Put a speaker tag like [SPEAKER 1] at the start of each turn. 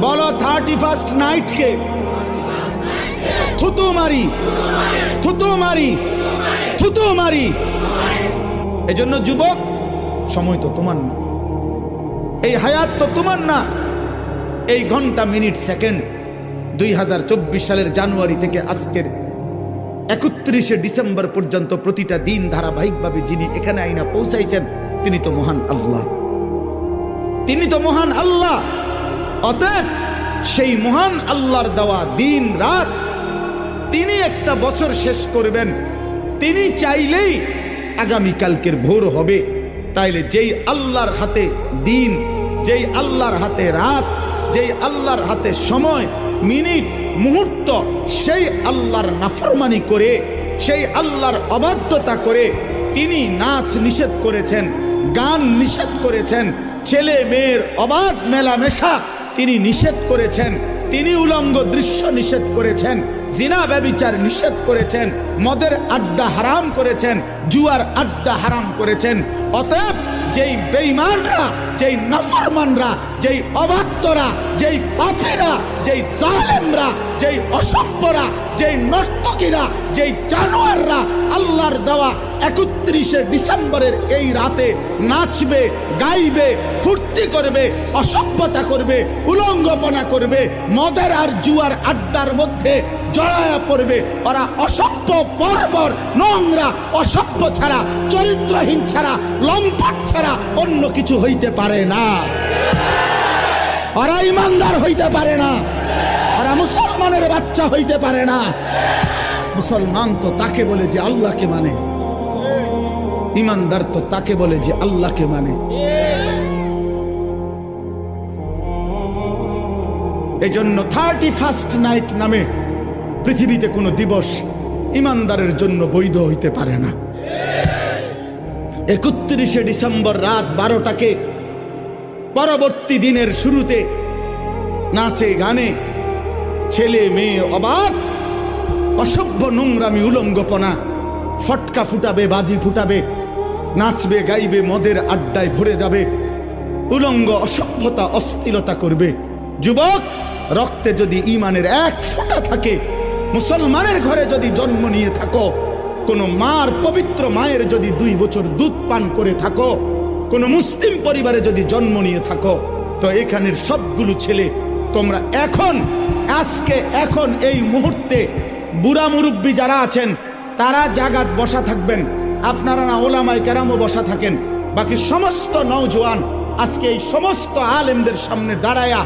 [SPEAKER 1] বলো 31st নাইটকে থুতু মারি, থুতু মারি, থুতু মারি। এজন্য যুবক, সময় তো তোমার না, এই হায়াত তো তোমার না। এই ঘন্টা, মিনিট, সেকেন্ড 2024 সালের জানুয়ারি থেকে আজকের 31শে ডিসেম্বর পর্যন্ত প্রতিটা দিন ধারাবাহিকভাবে যিনি এখানে আইনা পৌঁছাইছেন তিনি তো মহান আল্লাহ, তিনি তো মহান আল্লাহ। অতএব সেই মহান আল্লাহর দেওয়া দিন রাত, তিনি একটা বছর শেষ করবেন, তিনি চাইলেই আগামীকালকের ভোর হবে। তাইলে যেই আল্লাহর হাতে দিন, যেই আল্লাহর হাতে রাত, যেই আল্লাহর হাতে সময়, মিনিট, মুহূর্ত, সেই আল্লাহর নাফরমানি করে, সেই আল্লাহর অবাধ্যতা করে তিনি নাচ নিষেধ করেছেন, গান নিষেধ করেছেন, ছেলে মেয়ের অবাধ মেলামেশা তিনি নিষেধ করেছেন, তিনি উলঙ্গ দৃশ্য নিষেধ করেছেন, জিনা ব্যভিচার নিষেধ করেছেন, মদের আড্ডা হারাম করেছেন, জুয়ার আড্ডা হারাম করেছেন। অতএব যেই বেঈমানরা, যেই নাফরমানরা, যেই অবাধ্যরা, যেই পাপীরা, যেই জালেমরা, যেই অসভ্যরা, যেই নর্তকীরা, যেই জানোয়াররা আল্লাহর দেওয়া 31শে ডিসেম্বরের এই রাতে নাচবে, গাইবে, ফুর্তি করবে, অসভ্যতা করবে, উলঙ্গপনা করবে, মদের আর জুয়ার আড্ডার মধ্যে জড়ায়া পড়বে, ওরা অসভ্য, বর্বর, নোংরা, অসভ্য ছাড়া, চরিত্রহীন ছাড়া, লম্পট ছাড়া অন্য কিছু হইতে পারে না। ওরা ইমানদার হইতে পারে না, ওরা মুসলমানের বাচ্চা হইতে পারে না। মুসলমান তো তাকে বলে যে আল্লাহকে মানে, ইমানদার তো তাকে বলে যে আল্লাহকে মানে। এজন্য 31st নাইট নামে পৃথিবীতে কোনো দিবস ইমানদারের জন্য বৈধ হইতে পারে না। 31শে ডিসেম্বর রাত 12টাকে পরবর্তী দিনের শুরুতে নাচে গানে ছেলে মেয়ে অবাক, অসভ্য, নোংরামি, উলঙ্গপনা, ফটকা ফুটাবে, বাজি ফুটাবে, নাচবে, গাইবে, মদের আড্ডায় ভরে যাবে, উলঙ্গ, অসভ্যতা, অস্থিরতা করবে। যুবক, রক্তে যদি ঈমানের এক ফোঁটা থাকে, মুসলমানের ঘরে যদি জন্ম নিয়ে থাকো, কোন মার, পবিত্র মায়ের যদি 2 বছর দুধ পান করে থাকো, কোন মুসলিম পরিবারে যদি জন্ম নিয়ে থাকো, তো এখানের সবগুলো ছেলে তোমরা এখন, আজকে, এখন এই মুহূর্তে বুড়া মুরব্বী যারা আছেন তারা জাগাত বসা থাকবেন, আপনারা না ওলামায়ে কেরামও বসা থাকেন। বাকি সমস্ত নওজোয়ান আজকে এই সমস্ত আলেমদের সামনে দাঁড়ায়া